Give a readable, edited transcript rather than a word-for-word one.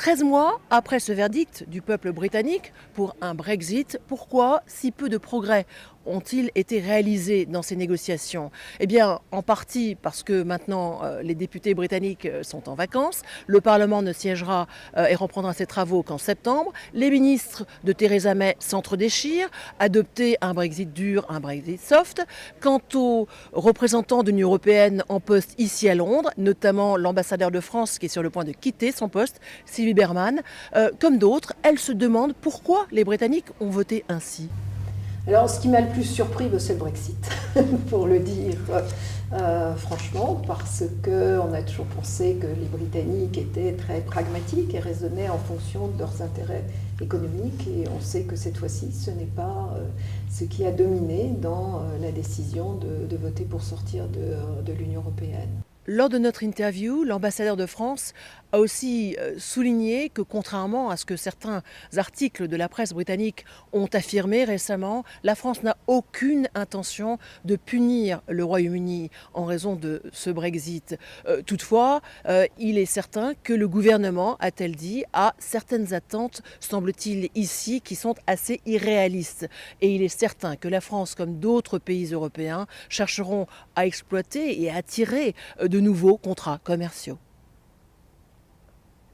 13 mois après ce verdict du peuple britannique pour un Brexit, pourquoi si peu de progrès ont-ils été réalisés dans ces négociations? Eh bien, en partie parce que maintenant les députés britanniques sont en vacances, le Parlement ne siégera et reprendra ses travaux qu'en septembre, les ministres de Theresa May s'entre-déchirent, adopter un Brexit dur, un Brexit soft. Quant aux représentants de l'Union européenne en poste ici à Londres, notamment l'ambassadeur de France qui est sur le point de quitter son poste, Sylvie Berman, comme d'autres, elle se demande pourquoi les Britanniques ont voté ainsi. Alors, ce qui m'a le plus surpris, c'est le Brexit, pour le dire franchement, parce qu'on a toujours pensé que les Britanniques étaient très pragmatiques et raisonnaient en fonction de leurs intérêts économiques. Et on sait que cette fois-ci, ce n'est pas ce qui a dominé dans la décision de voter pour sortir de l'Union européenne. Lors de notre interview, l'ambassadeur de France a aussi souligné que contrairement à ce que certains articles de la presse britannique ont affirmé récemment, la France n'a aucune intention de punir le Royaume-Uni en raison de ce Brexit. Toutefois, il est certain que le gouvernement, a-t-elle dit, a certaines attentes, semble-t-il ici, qui sont assez irréalistes. Et il est certain que la France, comme d'autres pays européens, chercheront à exploiter et à attirer de nouveaux contrats commerciaux.